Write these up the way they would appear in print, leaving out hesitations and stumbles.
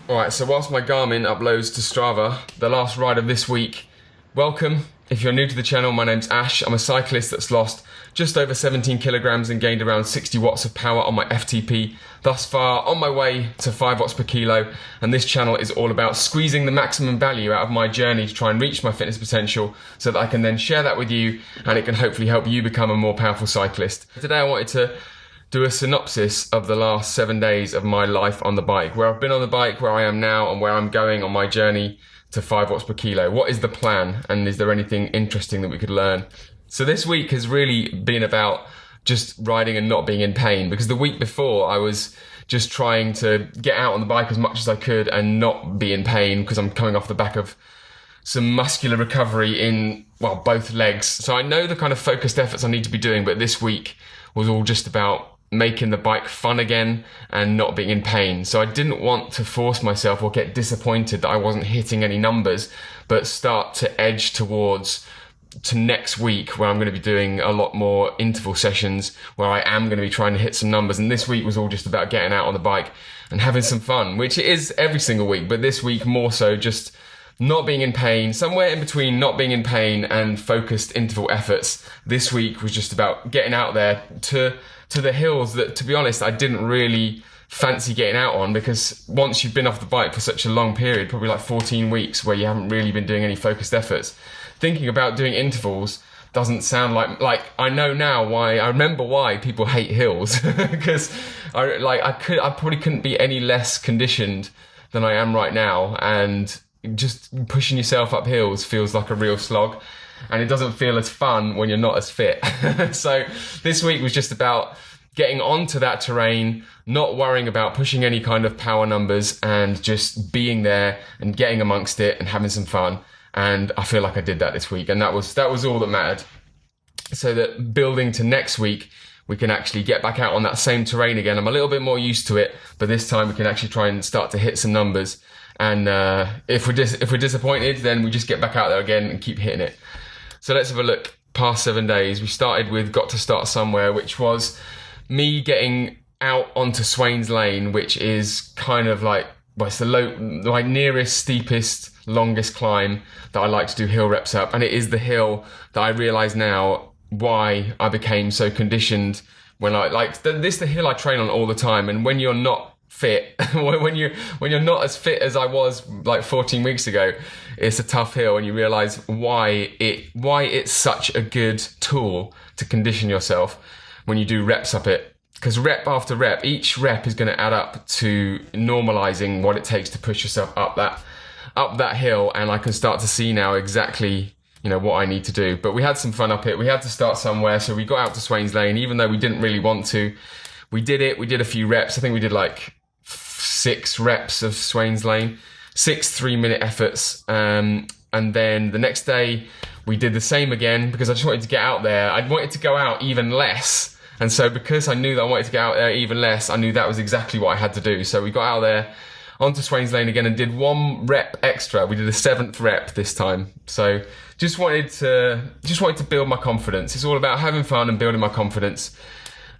Alright, so whilst my Garmin uploads to Strava, the last ride of this week, welcome. If you're new to the channel, my name's Ash. I'm a cyclist that's lost just over 17 kilograms and gained around 60 watts of power on my FTP thus far, on my way to 5 watts per kilo. And this channel is all about squeezing the maximum value out of my journey to try and reach my fitness potential so that I can then share that with you and it can hopefully help you become a more powerful cyclist. Today I wanted to do a synopsis of the last 7 days of my life on the bike, where I've been on the bike, where I am now, and where I'm going on my journey to 5 watts per kilo. What is the plan, and is there anything interesting that we could learn? So this week has really been about just riding and not being in pain, because the week before I was just trying to get out on the bike as much as I could and not be in pain, because I'm coming off the back of some muscular recovery in, well, both legs. So I know the kind of focused efforts I need to be doing, but this week was all just about making the bike fun again and not being in pain. So I didn't want to force myself or get disappointed that I wasn't hitting any numbers, but start to edge towards to next week, where I'm going to be doing a lot more interval sessions where I am going to be trying to hit some numbers. And this week was all just about getting out on the bike and having some fun, which it is every single week, but this week more so just not being in pain, somewhere in between not being in pain and focused interval efforts. This week was just about getting out there to the hills that, to be honest, I didn't really fancy getting out on, because once you've been off the bike for such a long period, probably like 14 weeks, where you haven't really been doing any focused efforts, thinking about doing intervals doesn't sound like I know now why. I remember why people hate hills, because I probably couldn't be any less conditioned than I am right now, and just pushing yourself up hills feels like a real slog, and it doesn't feel as fun when you're not as fit. So this week was just about getting onto that terrain, not worrying about pushing any kind of power numbers, and just being there and getting amongst it and having some fun. And I feel like I did that this week, and that was all that mattered. So that building to next week, we can actually get back out on that same terrain again. I'm a little bit more used to it, but this time we can actually try and start to hit some numbers. And if we're disappointed, then we just get back out there again and keep hitting it. So let's have a look past 7 days. We started with Got to Start Somewhere, which was me getting out onto Swains Lane, which is kind of like, well, it's the nearest, steepest, longest climb that I like to do hill reps up. And it is the hill that I realise now why I became so conditioned when this the hill I train on all the time. And when you're not fit, when you're not as fit as I was like 14 weeks ago, it's a tough hill, and you realise why it's such a good tool to condition yourself when you do reps up it. Because rep after rep, each rep is going to add up to normalising what it takes to push yourself up that hill, and I can start to see now exactly what I need to do. But we had some fun up it. We had to start somewhere, so we got out to Swains Lane, even though we didn't really want to. We did it. We did a few reps. I think we did like 6 reps of Swains Lane, 6 3-minute efforts. And then the next day we did the same again, because I just wanted to get out there. I wanted to go out even less. And so because I knew that I wanted to get out there even less, I knew that was exactly what I had to do. So we got out there onto Swains Lane again and did 1 rep extra. We did a 7th rep this time. So just wanted to build my confidence. It's all about having fun and building my confidence,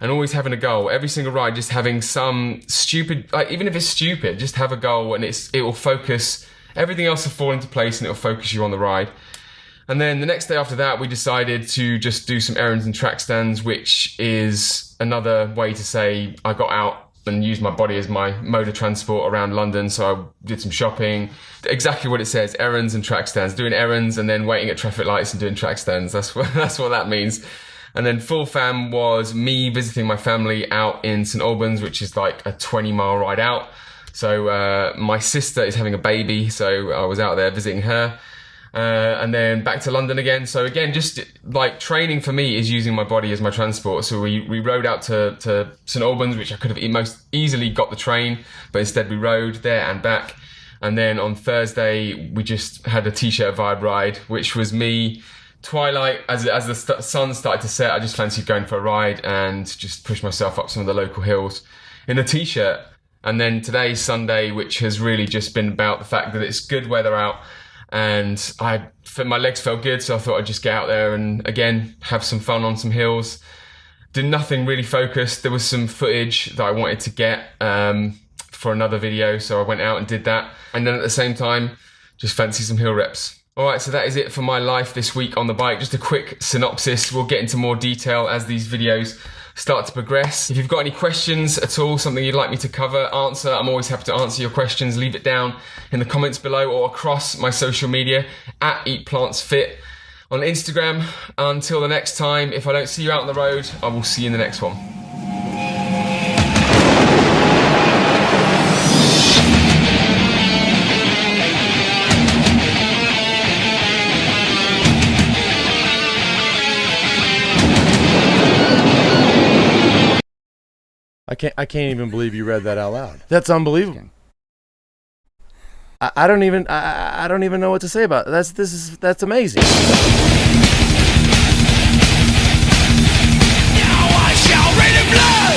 and always having a goal. Every single ride, just having some stupid, even if it's stupid, just have a goal, and it will focus, everything else will fall into place, and it will focus you on the ride. And then the next day after that, we decided to just do some errands and track stands, which is another way to say I got out and used my body as my mode of transport around London. So I did some shopping, exactly what it says, errands and track stands, doing errands and then waiting at traffic lights and doing track stands. That's what that means. And then full fam was me visiting my family out in St Albans, which is like a 20-mile ride out. So my sister is having a baby, so I was out there visiting her. And then back to London again. So again, just like training for me is using my body as my transport. So we rode out to St Albans, which I could have most easily got the train, but instead we rode there and back. And then on Thursday, we just had a t-shirt vibe ride, which was me, twilight, as the sun started to set, I just fancied going for a ride and just push myself up some of the local hills in a t-shirt. And then today's Sunday, which has really just been about the fact that it's good weather out, and my legs felt good, so I thought I'd just get out there and again have some fun on some hills. Did nothing really focused. There was some footage that I wanted to get for another video, so I went out and did that. And then at the same time, just fancy some hill reps. All right, so that is it for my life this week on the bike. Just a quick synopsis. We'll get into more detail as these videos start to progress. If you've got any questions at all, something you'd like me to cover, answer, I'm always happy to answer your questions. Leave it down in the comments below or across my social media at EatPlantsFit on Instagram. Until the next time, if I don't see you out on the road, I will see you in the next one. I can't even believe you read that out loud. That's unbelievable. I don't even know what to say about it. That's amazing.